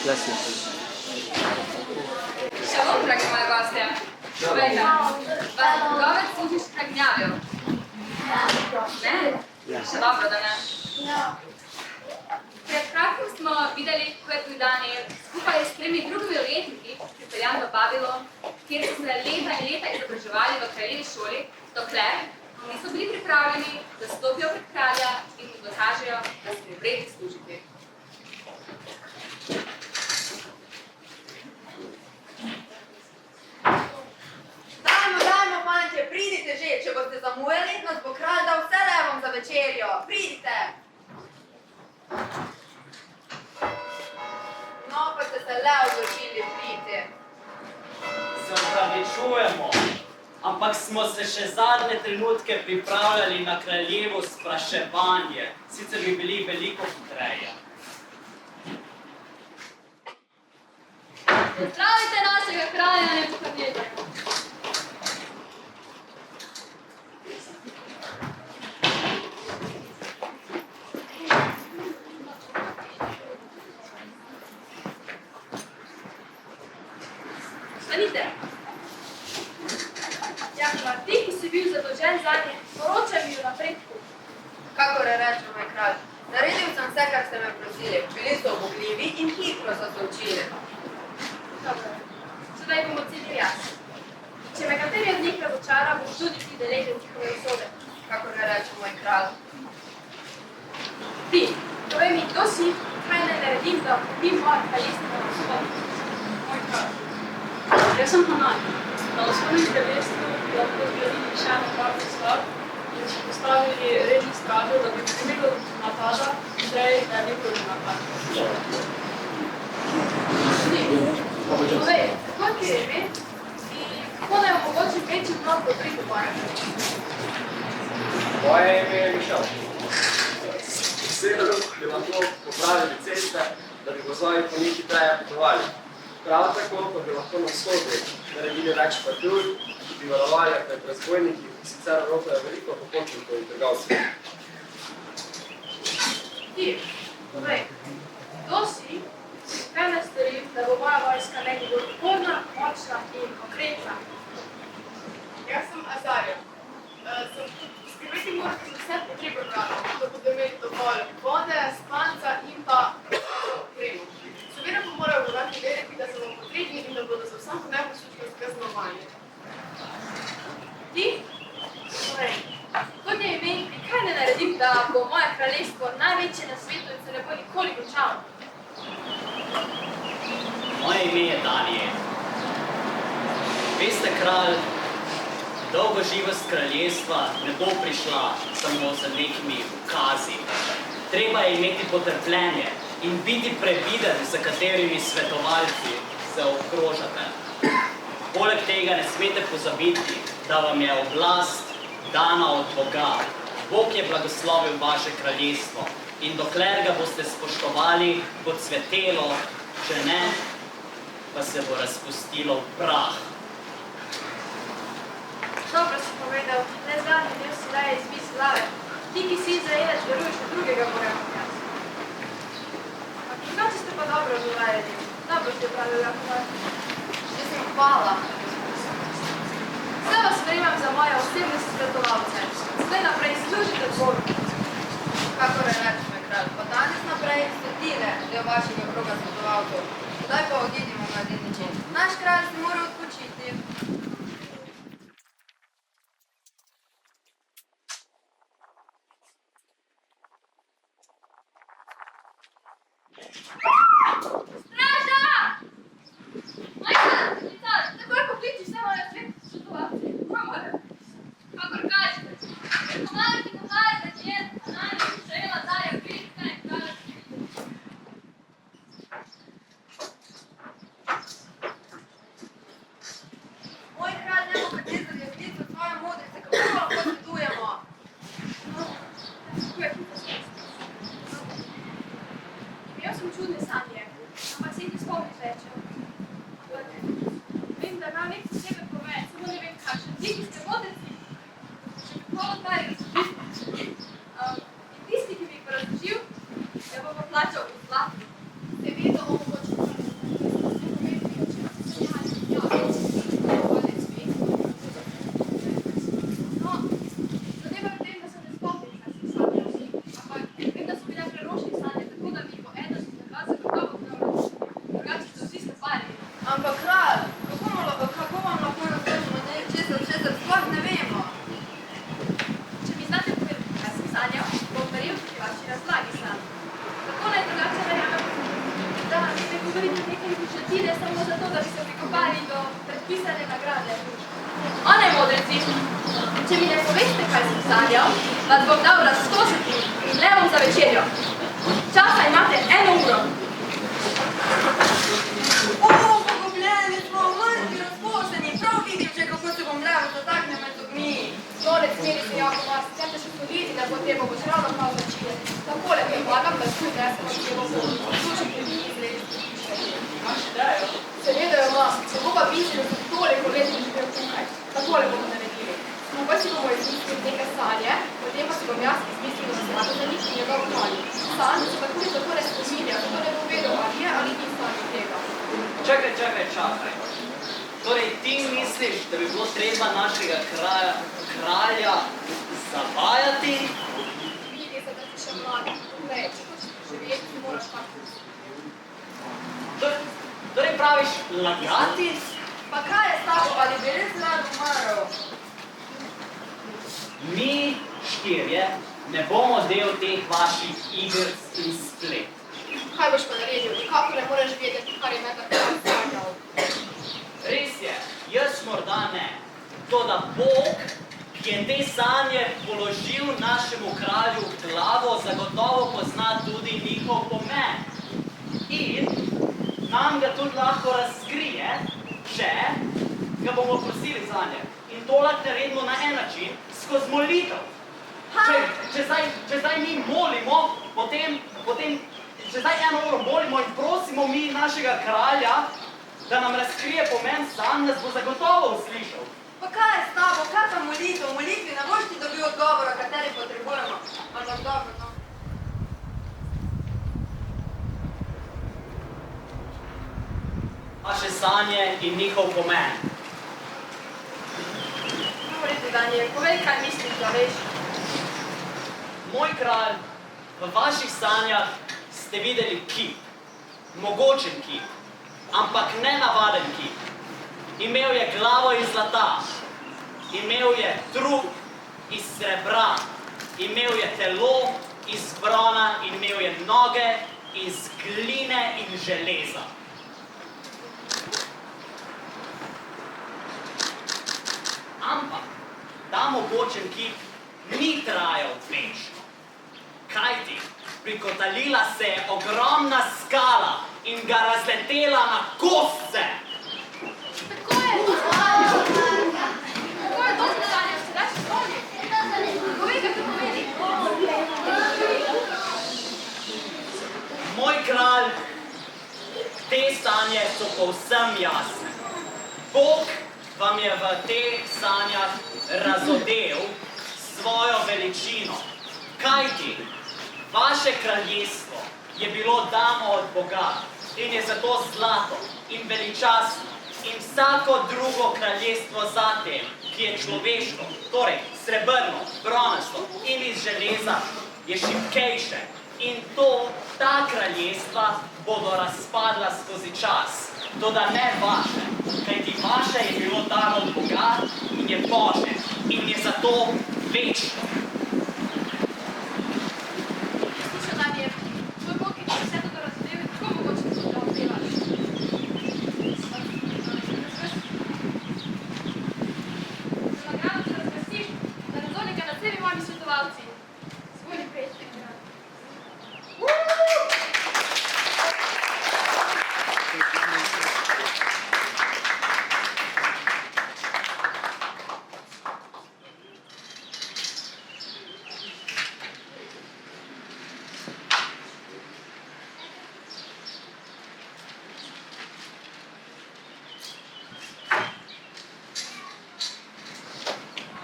Šalom, dragi moji gostje. Povejte, vas je trgovec služiš gnjavil? Ne? Še dobro, da ne. Pred kratkim smo videli, kako je tuj Daniel skupaj s 3 drugimi ujetniki pripeljan v Babilon, kjer so se leta in leta izobraževali v kraljevi šoli, dokler niso bili pripravljeni, da stopijo pred kralja in mu dokažejo, da so jim vredni služiti. Dajmo, fantje, pridite že, če boste zamujali, nas bo kralj dal vse levom za večerjo. Pridite! No, pa ste se le odločili priti. Se opravičujemo, ampak smo se še zadnje trenutke pripravljali na kraljevo spraševanje, sicer bi bili veliko hitreje. Pozdravite našega kralja Nebukadnezarja. Stanite. Jakova, ti, ki si bil zadolžen zanje, poročaj mi o napredku. Kakor reče moj kralj, naredil sem vse, kar ste me prosili. Bili so obogljivi in hitro so se učili. Dobro, sedaj bom ocenil jaz. Če me kateri od njih razočara, bom tudi ti deležen njihove usode. Kakor reče moj kralj. Ti, povej mi, kdo si, kaj naj naredim, da obnovim moje kraljestvo na vzhod? Moj kralj. Jaz sem Hanani. Na vzhodnem kraljestvu bi lahko zgradili še eno parko stavb in si postavili redno stražo, da bi v primeru napada prej ne bi bilo napada. Povej, kako ti je ime in kako naj omogočim večji vnos do prikupanja? Moje ime je Mišel. V severu bi lahko popravili ceste, da bi vozovi po njih hitreje potovali. Prav tako pa bi lahko na vzhodu naredili več patrulj, ki bi varovali pred razbojniki, ki sicer ropajo veliko popočnikov in trgovcev. Ti, povej, kdo si? Kaj naj storim, da bo moja vojska meni bolj odporna, močna in konkretna? Jaz sem Azarja. Skrbeti morate za vse potrebe brana, da bodo imeli dovolj vode, spanca in pa opremo. Seveda pa morajo vogati verjeti, da so vam potrebni in da bodo za vsako neposlušnost kaznovani. Ti, povej, kot je ime in kaj naj naredim, da bo moje kraljestvo največje na svetu in se ne bo nikoli končalo? Moje ime je Daniel. Veste, kralj, dolgoživost kraljestva ne bo prišla samo z nekimi ukazi. Treba je imeti potrpljenje in biti previden, za katerimi svetovalci se obkrožate. Poleg tega ne smete pozabiti, da vam je oblast dana od Boga. Bog je blagoslovil vaše kraljestvo in dokler ga boste spoštovali, bo cvetelo, če ne, pa se bo razpustilo v prah. Dobro si povedal, le zadnji del si daje izbis glave. Ti, ki si Izraelec, veruješ v drugega Boga kot jaz. A drugače ste pa dobro živajali. Dobro ste pravili, Jakova. Že sem hvala. Vse vas sprejemam za moje osebne svetovalce. Zdaj naprej služite Bogu. Kakor reče moj kralj, pa danes naprej stotine del vašega kroga svetovalcev. Zdaj pa odidimo na edini način. Naš kralj se mora odpočiti. Straža! Majka, Licar, takoj pokliči vse moje svetovalce. Kakor kažete. Komarki nahajate njen, Hanani, Mišel, Azarja, Kriška in kralj. tine samo zato, da bi se prikopali do predpisane nagrade. One modreci, Če mi ne poveste, kaj sem sanjal, vas bom dal razkositi in le bom za večerjo. Časa imate 1 uro. O, pogubljeni smo, mrtvi, razkoseni, prav vidim že, kako se bom levo zatakne med zobmi. Tole smeri se jako vas, chcete še soliti, da potem boš ravno prav začeli. Takole predlagam, da tu nesemo še v vodu. Slušajte mi izrediti. Imaš idejo? Seveda jo imam, kako pa mislim, da sem toliko let živel tukaj. Takole bomo naredili. Skupaj si bomo izmislili neke sanje, potem pa si bom jaz izmislil nasmata za njih in njegov kralj. Sanje se pa tudi tako ne spominja, zato ne bom vedel, ali je ali ni sanje tega. Čakaj. Torej, ti misliš, da bi bilo treba našega kralja zavajati? Vidi se, da si še mladi. Glej, če hočeš živeti, moraš tako. Torej praviš lagati? Pa kaj je s tabo, ali bi res rad umaral? Mi, štirje, ne bomo del teh vaših iger in splet. Kaj boš pa naredil? Nikako ne moreš vedeti, kar je menda kralj sanjal. Res je, jaz morda ne. Toda Bog, ki je te sanje položil našemu kralju v glavo, zagotovo pozna tudi njihov pomen. In nam ga tudi lahko razkrije, če ga bomo prosili zanje. In to lahko naredimo na en način, skozi molitev. Če zdaj mi molimo, potem če zdaj 1 uro molimo in prosimo mi našega kralja, da nam razkrije pomen sanj, nas bo zagotovo uslišal. Pa kaj je s tabo, kaj pa molitev? V molitvi ne boš ti dobil odgovora, kateri potrebujemo. Ampak dobro, no. Vaše sanje in njihov pomen. No, v redu, Daniel, povej, kaj misliš, da veš. Moj kralj, v vaših sanjah ste videli kip, mogočen kip, ampak ne navaden kip. Imel je glavo iz zlata, imel je trup iz srebra, imel je telo iz brona, imel je noge iz gline in železa. Ampak ta mogočen kip ni trajal večno. Kajti, prikotalila se je ogromna skala in ga razletela na kosce. tako je to sanjal. Tako je to sanjal, se daš spomniti. Povej, kaj to pomeni. Moj kralj, te sanje so povsem jasne. Bog vam je v teh sanjah razodel svojo veličino. Kajti, vaše kraljestvo je bilo dano od Boga in je zato zlato in veličastno in vsako drugo kraljestvo zatem, ki je človeško, torej srebrno, bronasto in iz železa, je šibkejše. In ta kraljestva bodo razpadla skozi čas, toda ne vaše, kajti vaše je bilo dano od Boga in je Božje in je zato večno. Slušaj, Daniel, tvoj Bog je vse to razdelil, kako mogoče to, da oddevaš? Za nagrado se razglasiš, da nadzornika nad vsemi mojimi svetovalci. Zvoni prijatelj.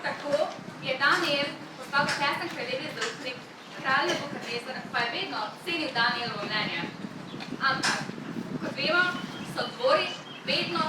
Tako je Daniel postal česen kraljevi zaupnik, kralj Nebukadnezar pa je vedno cenil Danielovo mnenje. Ampak, kot vemo, so dvori vedno